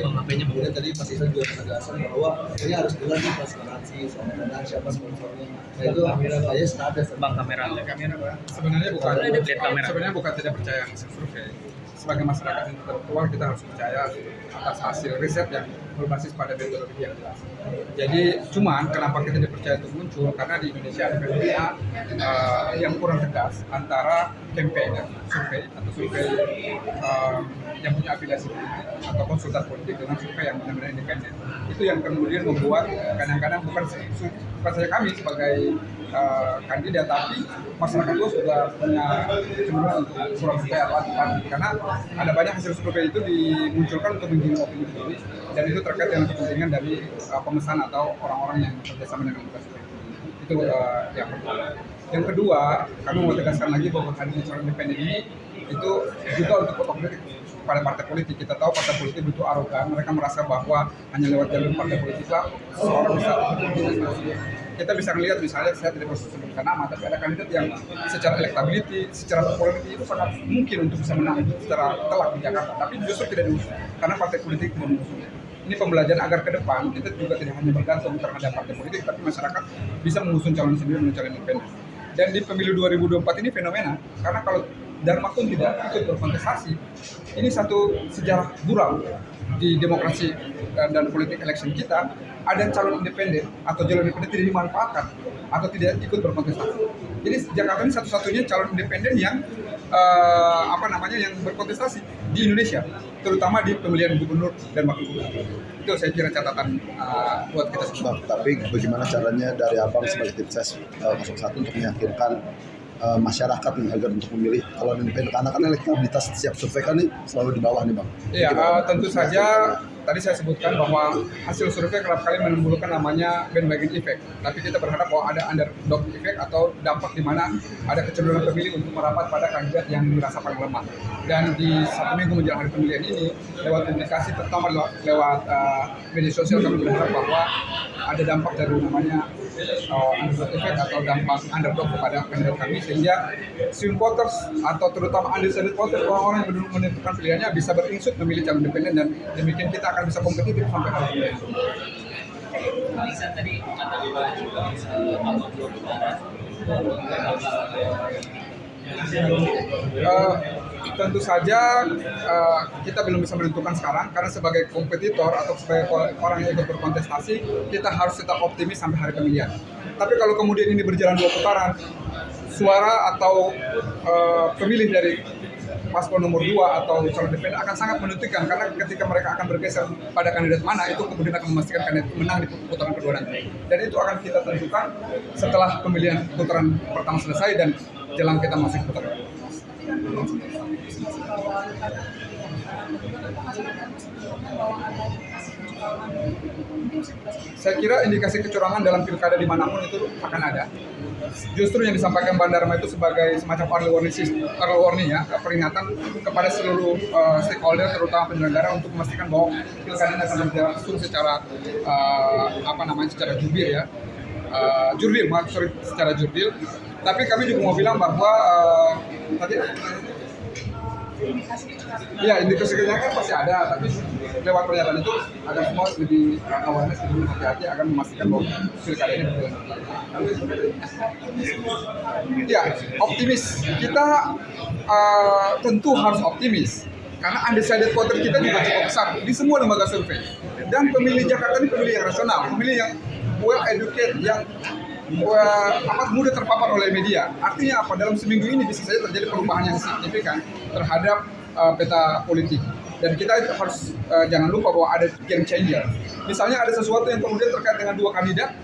Kemudian tadi Mas Isan juga penegasan bahwa ini harus jelas nih transparansi soal dana siapa sponsornya. Nah itu saya ada Bang kamera. Sebenarnya bukan tidak percaya hasil survei. Sebagai masyarakat intelektual kita harus percaya atas hasil riset yang berbasis pada metodologi yang jelas. Jadi cuman kenapa kita dipercaya itu muncul karena di Indonesia ada fenomena yang kurang tegas antara campaign survei atau survei yang punya afiliasi politik atau konsultan politik dengan survei yang benar-benar independen. Itu yang kemudian membuat kadang-kadang bukan saja kami sebagai kandidat, tapi masyarakat itu sudah punya kecenderungan untuk kurang percaya atau antipati karena ada banyak hasil survei itu dimunculkan untuk menggiring opini publik dan itu terkait dengan kepentingan dari pemesan atau orang-orang yang bekerjasama dengan lembaga survei. Itu yang pertama. Yang kedua, kami mau tegaskan lagi bahwa hadirnya calon independen ini itu juga untuk otomatis pada partai politik. Kita tahu partai politik butuh arogan, mereka merasa bahwa hanya lewat jalur partai politik lah seorang bisa berkontestasi. Kita bisa melihat misalnya saya tidak perlu sebutkan nama, tapi ada kandidat yang secara elektability, secara popularity itu sangat mungkin untuk bisa menang secara telak di Jakarta, tapi justru tidak diusung karena partai politik tidak mengusungnya. Ini pembelajaran agar ke depan kita juga tidak hanya bergantung terhadap partai politik, tapi masyarakat bisa mengusung calon sendiri melalui calon independen. Dan di pemilu 2024 ini fenomena, karena kalau Dharma pun tidak ikut berkontestasi, ini satu sejarah buram di demokrasi dan politik election kita. Ada calon independen atau jalur independen tidak dimanfaatkan atau tidak ikut berkontestasi. Jadi Jakarta ini satu-satunya calon independen yang yang berkontestasi di Indonesia, terutama di pemilihan gubernur dan wakil gubernur. Itu saya kira catatan buat kita semua. Tapi bagaimana caranya dari Abang sebagai tim ses 01 untuk meyakinkan masyarakat nih agar untuk memilih calon independen, karena kan elektabilitas setiap survei kan nih selalu di bawah nih Bang. Iya, tentu saja tadi saya sebutkan bahwa hasil survei kerap kali menimbulkan namanya bandwagon effect. Tapi kita berharap bahwa ada underdog effect atau dampak di mana ada kecenderungan pemilih untuk merapat pada kandidat yang dirasa paling lemah. Dan di 1 minggu menjelang hari pemilihan ini, lewat komunikasi terutama lewat media sosial, kami berharap bahwa ada dampak dari namanya underdog effect atau dampak underdog kepada kandidat kami, sehingga swing voters atau terutama undecided voters, orang-orang yang belum menentukan pilihannya bisa berinsut memilih calon independen, dan demikian kita akan bisa kompetitif sampai hari ini. Bisa tadi kata Pak juga Abang belum bicara. Tentu saja kita belum bisa menentukan sekarang karena sebagai kompetitor atau sebagai orang yang ikut berkontestasi kita harus tetap optimis sampai hari pemilihan. Tapi kalau kemudian ini berjalan 2 putaran, suara atau pemilih dari paslon nomor 2 atau calon independen akan sangat menentukan, karena ketika mereka akan bergeser pada kandidat mana itu kemudian akan memastikan kandidat menang di putaran kedua nanti. Dan itu akan kita tentukan setelah pemilihan putaran pertama selesai dan jelang kita masuk ke putaran kedua. Saya kira indikasi kecurangan dalam pilkada dimanapun itu akan ada. Justru yang disampaikan Bang Dharma itu sebagai semacam early warning ya, peringatan kepada seluruh stakeholder terutama penyelenggara untuk memastikan bahwa pilkada akan berlangsung secara secara jurdil. Tapi kami juga mau bilang bahwa indikasi kecurangan pasti ada, tapi lewat pernyataan itu agar semua lebih awareness, lebih hati-hati akan memastikan bahwa pilkada ini berjalan. Ya, optimis. Kita tentu harus optimis karena undecided voter kita juga cukup besar di semua lembaga survei. Dan pemilih Jakarta ini pemilih yang rasional, pemilih yang well educated, yang mudah terpapar oleh media. Artinya apa? Dalam seminggu ini bisa saja terjadi perubahan yang signifikan terhadap peta politik. Dan kita harus jangan lupa bahwa ada game changer. Misalnya ada sesuatu yang kemudian terkait dengan 2 kandidat,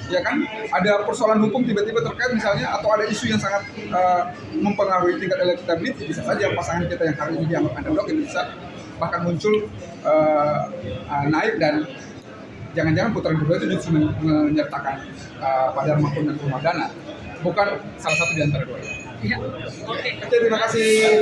ya kan? Ada persoalan hukum tiba-tiba terkait misalnya, atau ada isu yang sangat mempengaruhi tingkat elektabilitas, bisa saja pasangan kita yang hari ini dianggap underdog itu bisa bahkan muncul naik, dan jangan-jangan putaran kedua itu justru menyertakan Pak Dharma dan Ramadana, bukan salah satu di antara 2. Iya. Oke. Terima kasih.